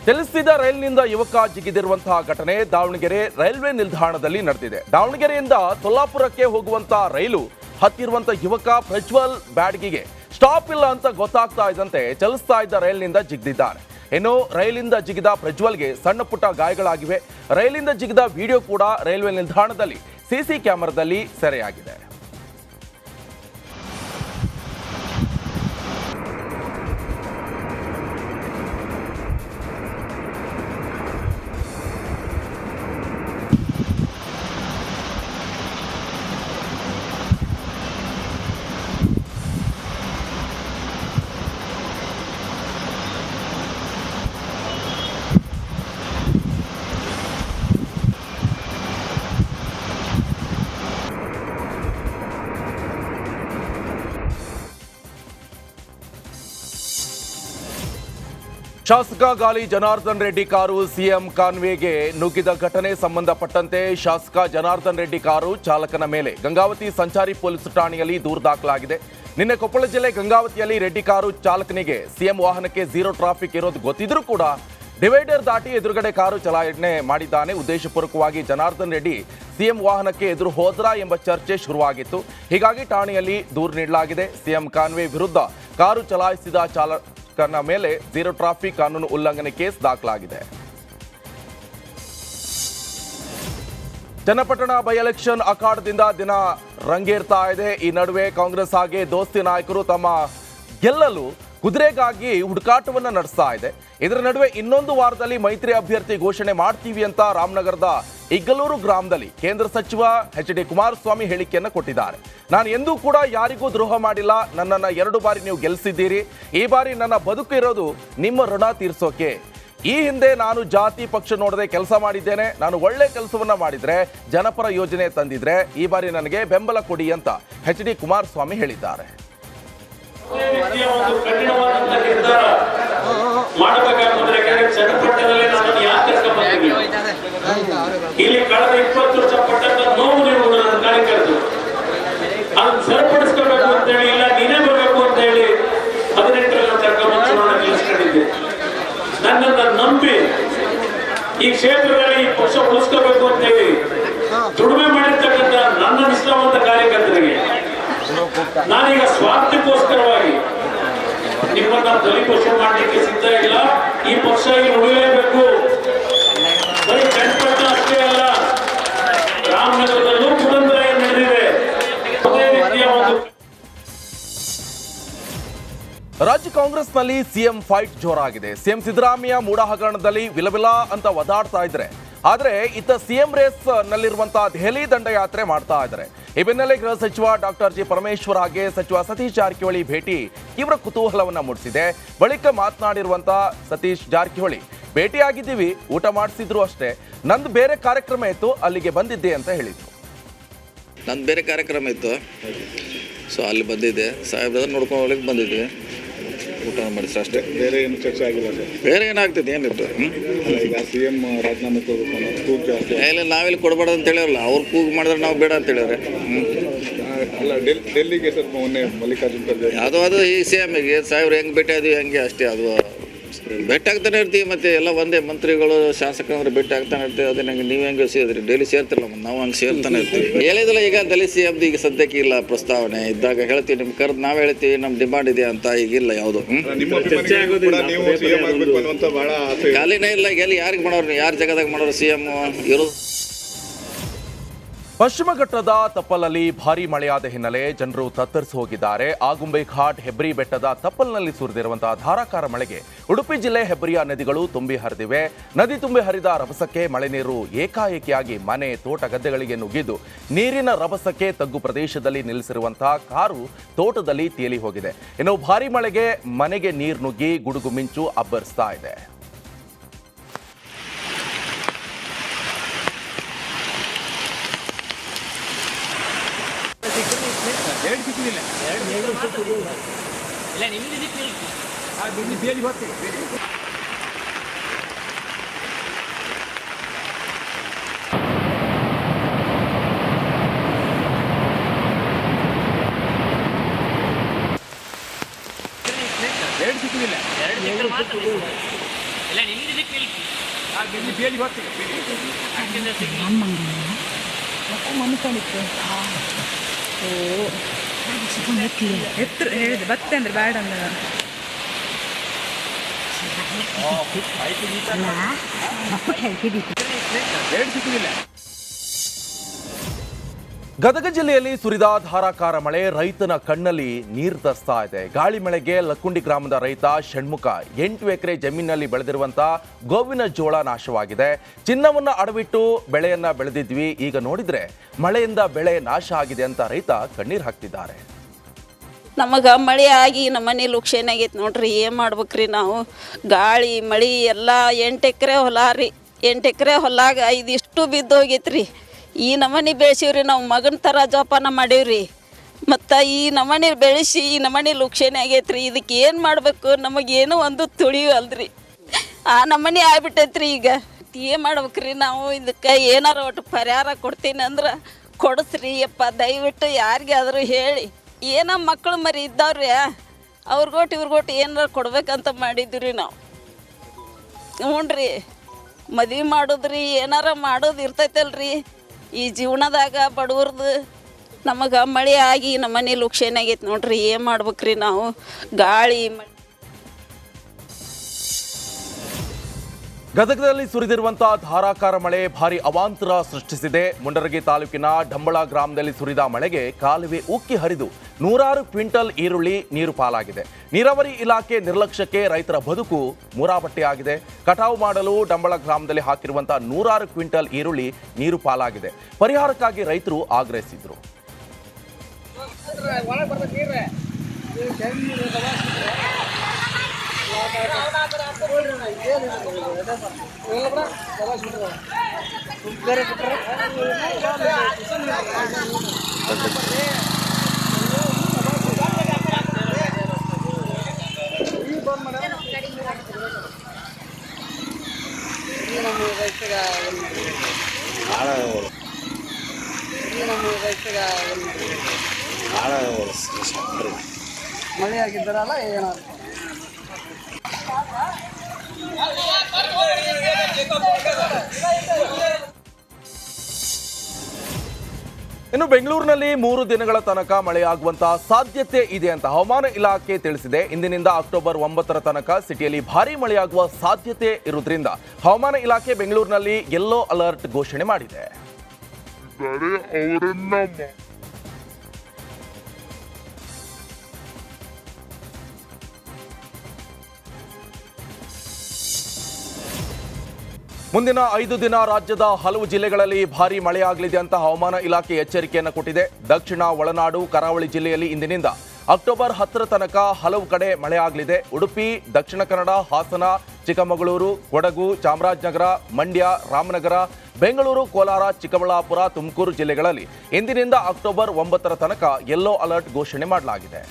ಚಲಿಸಿದ ರೈಲಿನಿಂದ ಯುವಕ ಜಿಗಿದಿರುವಂತಹ ಘಟನೆ ದಾವಣಗೆರೆ ರೈಲ್ವೆ ನಿಲ್ದಾಣದಲ್ಲಿ ನಡೆದಿದೆ. ದಾವಣಗೆರೆಯಿಂದ ಸೊಲ್ಲಾಪುರಕ್ಕೆ ಹೋಗುವಂತಹ ರೈಲು ಹತ್ತಿರುವಂತಹ ಯುವಕ ಪ್ರಜ್ವಲ್ ಬ್ಯಾಡ್ಗಿಗೆ ಸ್ಟಾಪ್ ಇಲ್ಲ ಅಂತ ಗೊತ್ತಾಗ್ತಾ ಇದ್ದಂತೆ ಚಲಿಸ್ತಾ ಇದ್ದ ರೈಲಿನಿಂದ ಜಿಗಿದಿದ್ದಾರೆ. ಇನ್ನು ರೈಲಿಂದ ಜಿಗಿದ ಪ್ರಜ್ವಲ್ಗೆ ಸಣ್ಣ ಪುಟ್ಟ ಗಾಯಗಳಾಗಿವೆ. ರೈಲಿಂದ ಜಿಗಿದ ವಿಡಿಯೋ ಕೂಡ ರೈಲ್ವೆ ನಿಲ್ದಾಣದಲ್ಲಿ ಸಿಸಿ ಕ್ಯಾಮೆರಾದಲ್ಲಿ ಸೆರೆಯಾಗಿದೆ. ಶಾಸಕ ಗಾಲಿ ಜನಾರ್ದನ್ ರೆಡ್ಡಿ ಕಾರು ಸಿಎಂ ಕಾನ್ವೇಗೆ ನುಗ್ಗಿದ ಘಟನೆ ಸಂಬಂಧಪಟ್ಟಂತೆ ಶಾಸಕ ಜನಾರ್ದನ್ ರೆಡ್ಡಿ ಕಾರು ಚಾಲಕನ ಮೇಲೆ ಗಂಗಾವತಿ ಸಂಚಾರಿ ಪೊಲೀಸ್ ಠಾಣೆಯಲ್ಲಿ ದೂರು ದಾಖಲಾಗಿದೆ. ನಿನ್ನೆ ಕೊಪ್ಪಳ ಜಿಲ್ಲೆ ಗಂಗಾವತಿಯಲ್ಲಿ ರೆಡ್ಡಿ ಕಾರು ಚಾಲಕನಿಗೆ ಸಿಎಂ ವಾಹನಕ್ಕೆ ಝೀರೋ ಟ್ರಾಫಿಕ್ ಇರೋದು ಗೊತ್ತಿದ್ರೂ ಕೂಡ ಡಿವೈಡರ್ ದಾಟಿ ಎದುರುಗಡೆ ಕಾರು ಚಲಾವಣೆ ಮಾಡಿದ್ದಾನೆ. ಉದ್ದೇಶಪೂರ್ವಕವಾಗಿ ಜನಾರ್ದನ್ ರೆಡ್ಡಿ ಸಿಎಂ ವಾಹನಕ್ಕೆ ಎದುರು ಹೋದ್ರಾ ಎಂಬ ಚರ್ಚೆ ಶುರುವಾಗಿತ್ತು. ಹೀಗಾಗಿ ಠಾಣೆಯಲ್ಲಿ ದೂರು ನೀಡಲಾಗಿದೆ. ಸಿಎಂ ಕಾನ್ವೆ ವಿರುದ್ಧ ಕಾರು ಚಲಾಯಿಸಿದ ಚಾಲಕನ ಮೇಲೆ ಝೀರೋ ಟ್ರಾಫಿಕ್ ಕಾನೂನು ಉಲ್ಲಂಘನೆ ಕೇಸ್ ದಾಖಲಾಗಿದೆ. ಚನ್ನಪಟ್ಟಣ ಬೈ ಎಲೆಕ್ಷನ್ ಅಖಾಡದಿಂದ ದಿನ ರಂಗೇರ್ತಾ ಇದೆ. ಈ ನಡುವೆ ಕಾಂಗ್ರೆಸ್ ಹಾಗೆ ದೋಸ್ತಿ ನಾಯಕರು ತಮ್ಮ ಗೆಲ್ಲಲು ಕುದುರೆಗಾಗಿ ಹುಡುಕಾಟವನ್ನು ನಡೆಸ್ತಾ ಇದೆ. ಇದರ ನಡುವೆ ಇನ್ನೊಂದು ವಾರದಲ್ಲಿ ಮೈತ್ರಿ ಅಭ್ಯರ್ಥಿ ಘೋಷಣೆ ಮಾಡ್ತೀವಿ ಅಂತ ರಾಮನಗರದ ಇಗ್ಗಲೂರು ಗ್ರಾಮದಲ್ಲಿ ಕೇಂದ್ರ ಸಚಿವ ಎಚ್.ಡಿ. ಕುಮಾರಸ್ವಾಮಿ ಹೇಳಿಕೆಯನ್ನು ಕೊಟ್ಟಿದ್ದಾರೆ. ನಾನು ಎಂದೂ ಕೂಡ ಯಾರಿಗೂ ದ್ರೋಹ ಮಾಡಿಲ್ಲ. ನನ್ನನ್ನು 2 ಬಾರಿ ನೀವು ಗೆಲ್ಲಿಸಿದ್ದೀರಿ. ಈ ಬಾರಿ ನನ್ನ ಬದುಕು ಇರೋದು ನಿಮ್ಮ ಋಣ ತೀರಿಸೋಕೆ. ಈ ಹಿಂದೆ ನಾನು ಜಾತಿ ಪಕ್ಷ ನೋಡದೆ ಕೆಲಸ ಮಾಡಿದ್ದೇನೆ. ನಾನು ಒಳ್ಳೆ ಕೆಲಸವನ್ನ ಮಾಡಿದ್ರೆ, ಜನಪರ ಯೋಜನೆ ತಂದಿದ್ರೆ ಈ ಬಾರಿ ನನಗೆ ಬೆಂಬಲ ಕೊಡಿ ಅಂತ ಎಚ್.ಡಿ. ಕುಮಾರಸ್ವಾಮಿ ಹೇಳಿದ್ದಾರೆ. ಇಲ್ಲಿ ಕಳೆದ 20 ವರ್ಷ ಪಟ್ಟಂತ ನೋವು ನೀವು ನನ್ನ ಕಾರ್ಯಕರ್ತರು ಅದನ್ನು ಸರಿಪಡಿಸ್ಕೋಬೇಕು ಅಂತ ಹೇಳಿ, ಇಲ್ಲ ನೀನೇ ಬರಬೇಕು ಅಂತ ಹೇಳಿ 18ರಲ್ಲಿ ಕರ್ಕೊಂಡು ಚುನಾವಣೆ ನಿಲ್ಲಿಸ್ಕೊಂಡಿದ್ದೆ. ನನ್ನನ್ನು ನಂಬಿ ಈ ಕ್ಷೇತ್ರದಲ್ಲಿ ಈ ಪಕ್ಷ ಉಳಿಸ್ಕೋಬೇಕು ಅಂತ ಹೇಳಿ ದುಡಿಮೆ ಮಾಡಿರ್ತಕ್ಕಂಥ ನನ್ನ ನಿಷ್ಠಾವಂತ ಕಾರ್ಯಕರ್ತರಿಗೆ ನಾನೀಗ ಸ್ವಾರ್ಥಕ್ಕೋಸ್ಕರವಾಗಿ ನಿಮ್ಮನ್ನ ಬಲಿಪಶು ಮಾಡಲಿಕ್ಕೆ ಸಿದ್ಧ ಇಲ್ಲ. ಈ ಪಕ್ಷ ಇಲ್ಲಿ ಉಳಿಯಲೇಬೇಕು. ಬರೀ ಚನ್ನಪಟ್ಟಣ ಅಷ್ಟೇ ಅಲ್ಲ, ರಾಮನಗರದಲ್ಲೂ ಕುಡಂಬರ ನಡೆದಿದೆ. ಅದೇ ರೀತಿಯ ಒಂದು ರಾಜ್ಯ ಕಾಂಗ್ರೆಸ್ನಲ್ಲಿ ಸಿಎಂ ಫೈಟ್ ಜೋರಾಗಿದೆ. ಸಿಎಂ ಸಿದ್ದರಾಮಯ್ಯ ಮೂಡ ಹಗರಣದಲ್ಲಿ ವಿಲವಿಲ ಅಂತ ಒದಾಡ್ತಾ ಇದ್ರೆ, ಆದ್ರೆ ಇತ್ತ ಸಿಎಂ ರೇಸ್ ನಲ್ಲಿರುವಂತಹ ದೆಹಲಿ ದಂಡಯಾತ್ರೆ ಮಾಡ್ತಾ ಇದ್ದಾರೆ. ಈ ಬೆನ್ನಲ್ಲೇ ಗೃಹ ಸಚಿವ ಡಾಕ್ಟರ್ ಜಿ ಪರಮೇಶ್ವರ್ ಹಾಗೆ ಸಚಿವ ಸತೀಶ್ ಜಾರಕಿಹೊಳಿ ಭೇಟಿ ತೀವ್ರ ಕುತೂಹಲವನ್ನ ಮೂಡಿಸಿದೆ. ಬಳಿಕ ಮಾತನಾಡಿರುವಂತಹ ಸತೀಶ್ ಜಾರಕಿಹೊಳಿ, ಭೇಟಿಯಾಗಿದ್ದೀವಿ, ಊಟ ಮಾಡಿಸಿದ್ರು ಅಷ್ಟೇ, ನಂದು ಬೇರೆ ಕಾರ್ಯಕ್ರಮ ಇತ್ತು, ಅಲ್ಲಿಗೆ ಬಂದಿದ್ದೆ ಅಂತ ಹೇಳಿದ್ರು. ನಂದು ಬೇರೆ ಕಾರ್ಯಕ್ರಮ ಇತ್ತು, ಸೊ ಅಲ್ಲಿ ಬಂದಿದ್ದೆ, ಸಾಹೇಬ್ರ ನೋಡ್ಕೊಂಡು ಹೋಗ್ಲಿಕ್ಕೆ ಬಂದಿದ್ದೆ, ಊಟ ಮಾಡಿದ್ರೆ ಅಷ್ಟೇ. ಬೇರೆ ಏನು ಚರ್ಚೆ ಆಗಿಲ್ಲ ಸರ್? ಬೇರೆ ಏನಾಗ್ತದೆ, ಏನಿತ್ತು? ಈಗ ಸಿ ಎಂ ರಾಜೀನಾಮೆ ಕೊಡಬೇಕು, ಕೂಗು ಜಾಸ್ತಿ. ಇಲ್ಲ, ನಾವೆಲ್ಲಿ ಕೊಡಬಾರ್ದು ಅಂತ ಹೇಳಿರಲ್ಲ, ಅವ್ರು ಕೂಗು ಮಾಡಿದ್ರೆ ನಾವು ಬೇಡ ಅಂತ ಹೇಳಿದ್ರೆ. ಅಲ್ಲ, ಡೆಲ್ಲಿಗೆ ಸರ್ ಮೊನ್ನೆ ಮಲ್ಲಿಕಾರ್ಜುನ್ ಖರ್ಗೆ ಯಾವುದೋ ಅದು ಈ ಸಿ ಎಮ್ಗೆ ಸಾಹೇಬ್ರು ಹೆಂಗೆ ಭೇಟಿ ಆದ್ವಿ ಹಂಗೆ ಅಷ್ಟೇ. ಅದು ಭೇಟಿ ಆಗ್ತಾನೆ ಇರ್ತೀವಿ, ಮತ್ತೆ ಎಲ್ಲ ಒಂದೇ ಮಂತ್ರಿಗಳು ಶಾಸಕರು ಭೇಟಿ ಆಗ್ತಾನೆ ಇರ್ತೀವಿ. ಅದೇ ನಂಗೆ ನೀವು ಹೆಂಗೆ ಸೇರಿದ್ರಿ, ಡೈಲಿ ಸೇರ್ತಿರಲ್ಲ, ನಾವು ಹಂಗೆ ಸೇರ್ತಾನೆ ಇರ್ತೀವಿ. ಹೇಳಿದಿಲ್ಲ, ಈಗ ಡೆಲ್ಲಿ ಸಿ ಎಮ್ದು ಈಗ ಸದ್ಯಕ್ಕೆ ಇಲ್ಲ ಪ್ರಸ್ತಾವನೆ. ಇದ್ದಾಗ ಹೇಳ್ತೀವಿ, ನಿಮ್ಗೆ ಕರೆದು ನಾವು ಹೇಳ್ತೀವಿ ನಮ್ಮ ಡಿಮಾಂಡ್ ಇದೆ ಅಂತ. ಈಗಿಲ್ಲ ಯಾವುದು. ಖಾಲಿನೇ ಇಲ್ಲ. ಎಲ್ಲಿ ಯಾರಿಗೆ ಮಾಡೋರು, ಯಾರು ಜಗದಾಗ ಮಾಡೋರು ಸಿ ಎಮ್ ಇರೋದು. ಪಶ್ಚಿಮ ಘಟ್ಟದ ತಪ್ಪಲಲ್ಲಿ ಭಾರೀ ಮಳೆಯಾದ ಹಿನ್ನೆಲೆ ಜನರು ತತ್ತರಿಸಿ ಹೋಗಿದ್ದಾರೆ. ಆಗುಂಬೆ ಘಾಟ್, ಹೆಬ್ರಿ ಬೆಟ್ಟದ ತಪ್ಪಲ್ನಲ್ಲಿ ಸುರಿದಿರುವಂತಹ ಧಾರಾಕಾರ ಮಳೆಗೆ ಉಡುಪಿ ಜಿಲ್ಲೆ ಹೆಬ್ರಿಯ ನದಿಗಳು ತುಂಬಿ ಹರಿದಿವೆ. ನದಿ ತುಂಬಿ ಹರಿದ ರಭಸಕ್ಕೆ ಮಳೆ ನೀರು ಏಕಾಏಕಿಯಾಗಿ ಮನೆ, ತೋಟ, ಗದ್ದೆಗಳಿಗೆ ನುಗ್ಗಿದ್ದು ನೀರಿನ ರಭಸಕ್ಕೆ ತಗ್ಗು ಪ್ರದೇಶದಲ್ಲಿ ನಿಲ್ಲಿಸಿರುವಂತಹ ಕಾರು ತೋಟದಲ್ಲಿ ತೇಲಿ ಹೋಗಿದೆ. ಇನ್ನು ಭಾರೀ ಮಳೆಗೆ ಮನೆಗೆ ನೀರು ನುಗ್ಗಿ ಗುಡುಗು ಮಿಂಚು ಅಬ್ಬರಿಸ್ತಾ ಇದೆ. ಎರಡು ಸಿಕ್ಕಿಲ್ಲ, 2 ಸಿಕ್ಕರೆ ಮಾತ್ರ ಇಲ್ಲ, ನಿಮಗೆ ಹೇಳಿದೆ ಬತ್ತೆ ಅಂದ್ರೆ ಬೇಡ ಅಂದ್ರೆ ಗದಗ ಜಿಲ್ಲೆಯಲ್ಲಿ ಸುರಿದ ಧಾರಾಕಾರ ಮಳೆ ರೈತನ ಕಣ್ಣಲ್ಲಿ ನೀರು ತರಿಸ್ತಾ ಇದೆ. ಗಾಳಿ ಮಳೆಗೆ ಲಕ್ಕುಂಡಿ ಗ್ರಾಮದ ರೈತ ಷಣ್ಮುಖ 8 ಎಕರೆ ಜಮೀನಿನಲ್ಲಿ ಬೆಳೆದಿರುವಂತ ಗೋವಿನ ಜೋಳ ನಾಶವಾಗಿದೆ. ಚಿನ್ನವನ್ನ ಅಡವಿಟ್ಟು ಬೆಳೆಯನ್ನ ಬೆಳೆದಿದ್ವಿ, ಈಗ ನೋಡಿದ್ರೆ ಮಳೆಯಿಂದ ಬೆಳೆ ನಾಶ ಆಗಿದೆ ಅಂತ ರೈತ ಕಣ್ಣೀರು ಹಾಕ್ತಿದ್ದಾರೆ. ನಮಗೆ ಮಳೆ ಆಗಿ ನಮ್ಮ ಮನೆ ಲುಕ್ಷೇನ ಆಗೈತೆ ನೋಡ್ರಿ. ಏನು ಮಾಡ್ಬೇಕ್ರಿ ನಾವು? ಗಾಳಿ ಮಳೆ ಎಲ್ಲ 8 ಎಕರೆ ಹೊಲ ರೀ. 8 ಎಕರೆ ಹೊಲಾಗ ಇದಿಷ್ಟು ಬಿದ್ದು ಹೋಗೈತ್ರಿ. ಈ ನಮನಿ ಬೆಳೆಸಿವ್ರಿ, ನಾವು ಮಗನ ಥರ ಜೋಪಾನ ಮಾಡೀವ್ರಿ. ಮತ್ತು ಈ ನಮನಿ ಬೆಳೆಸಿ ಈ ನಮನಿ ಲುಕ್ಷೇನೆ ಆಗೈತ್ರಿ. ಇದಕ್ಕೆ ಏನು ಮಾಡಬೇಕು? ನಮಗೇನು ಒಂದು ತುಳಿಯಲ್ರಿ. ಆ ನಮನಿ ಆಗ್ಬಿಟ್ಟೈತ್ರಿ. ಈಗ ಏನು ಮಾಡ್ಬೇಕ್ರಿ ನಾವು? ಇದಕ್ಕೆ ಏನಾರ ಒಟ್ಟು ಪರಿಹಾರ ಕೊಡ್ತೀನಿ ಅಂದ್ರೆ ಕೊಡಿಸ್ರಿ ಅಪ್ಪ, ದಯವಿಟ್ಟು ಯಾರಿಗಾದರೂ ಹೇಳಿ. ಏನೋ ಮಕ್ಕಳು ಮರಿ ಇದ್ದವ್ರಿ, ಅವ್ರಿಗೊಟ್ಟು ಇವ್ರಿಗೊಟ್ಟು ಏನಾರ ಕೊಡ್ಬೇಕಂತ ಮಾಡಿದ್ವಿ ನಾವು. ಹ್ಞೂ ರೀ, ಮದುವೆ ಮಾಡೋದ್ರಿ ಏನಾರ ಮಾಡೋದು ಇರ್ತೈತಲ್ರಿ ಈ ಜೀವನದಾಗ ಬಡವ್ರದ್ದು. ನಮಗೆ ಮಳೆ ಆಗಿ ನಮ್ಮ ಮನೆ ಲುಕ್ಷೇನ ಆಗೈತೆ ನೋಡ್ರಿ. ಏನು ಮಾಡ್ಬೇಕ್ರಿ ನಾವು? ಗಾಳಿ ಗದಗದಲ್ಲಿ ಸುರಿದಿರುವಂತಹ ಧಾರಾಕಾರ ಮಳೆ ಭಾರಿ ಅವಾಂತರ ಸೃಷ್ಟಿಸಿದೆ. ಮುಂಡರಗಿ ತಾಲೂಕಿನ ಡಂಬಳ ಗ್ರಾಮದಲ್ಲಿ ಸುರಿದ ಮಳೆಗೆ ಕಾಲುವೆ ಉಕ್ಕಿ ಹರಿದು 100 ಕ್ವಿಂಟಲ್ ಈರುಳ್ಳಿ ನೀರು ಪಾಲಾಗಿದೆ. ನೀರಾವರಿ ಇಲಾಖೆ ನಿರ್ಲಕ್ಷ್ಯಕ್ಕೆ ರೈತರ ಬದುಕು ಮುರಾಬಟ್ಟೆಯಾಗಿದೆ. ಕಟಾವು ಮಾಡಲು ಡಂಬಳ ಗ್ರಾಮದಲ್ಲಿ ಹಾಕಿರುವಂತಹ 100 ಕ್ವಿಂಟಲ್ ಈರುಳ್ಳಿ ನೀರು ಪಾಲಾಗಿದೆ. ಪರಿಹಾರಕ್ಕಾಗಿ ರೈತರು ಆಗ್ರಹಿಸಿದ್ರು. ಮಳೆ ಆಗಿದ್ದಾರಲ್ಲ ಏನಾದ್ರು ಇನ್ನು ಬೆಂಗಳೂರಿನಲ್ಲಿ 3 ದಿನಗಳ ತನಕ ಮಳೆಯಾಗುವಂತಹ ಸಾಧ್ಯತೆ ಇದೆ ಅಂತ ಹವಾಮಾನ ಇಲಾಖೆ ತಿಳಿಸಿದೆ. ಇಂದಿನಿಂದ ಅಕ್ಟೋಬರ್ 9 ತನಕ ಸಿಟಿಯಲ್ಲಿ ಭಾರೀ ಮಳೆಯಾಗುವ ಸಾಧ್ಯತೆ ಇರುವುದರಿಂದ ಹವಾಮಾನ ಇಲಾಖೆ ಬೆಂಗಳೂರಿನಲ್ಲಿ ಯೆಲ್ಲೋ ಅಲರ್ಟ್ ಘೋಷಣೆ ಮಾಡಿದೆ. ಮುಂದಿನ 5 ದಿನ ರಾಜ್ಯದ ಹಲವು ಜಿಲ್ಲೆಗಳಲ್ಲಿ ಭಾರೀ ಮಳೆಯಾಗಲಿದೆ ಅಂತ ಹವಾಮಾನ ಇಲಾಖೆ ಎಚ್ಚರಿಕೆಯನ್ನು ಕೊಟ್ಟಿದೆ. ದಕ್ಷಿಣ ಒಳನಾಡು ಕರಾವಳಿ ಜಿಲ್ಲೆಯಲ್ಲಿ ಇಂದಿನಿಂದ ಅಕ್ಟೋಬರ್ 10 ತನಕ ಹಲವು ಕಡೆ ಮಳೆಯಾಗಲಿದೆ. ಉಡುಪಿ, ದಕ್ಷಿಣ ಕನ್ನಡ, ಹಾಸನ, ಚಿಕ್ಕಮಗಳೂರು, ಕೊಡಗು, ಚಾಮರಾಜನಗರ, ಮಂಡ್ಯ, ರಾಮನಗರ, ಬೆಂಗಳೂರು, ಕೋಲಾರ, ಚಿಕ್ಕಬಳ್ಳಾಪುರ, ತುಮಕೂರು ಜಿಲ್ಲೆಗಳಲ್ಲಿ ಇಂದಿನಿಂದ ಅಕ್ಟೋಬರ್ 9 ತನಕ ಯೆಲ್ಲೋ ಅಲರ್ಟ್ ಘೋಷಣೆ ಮಾಡಲಾಗಿದೆ.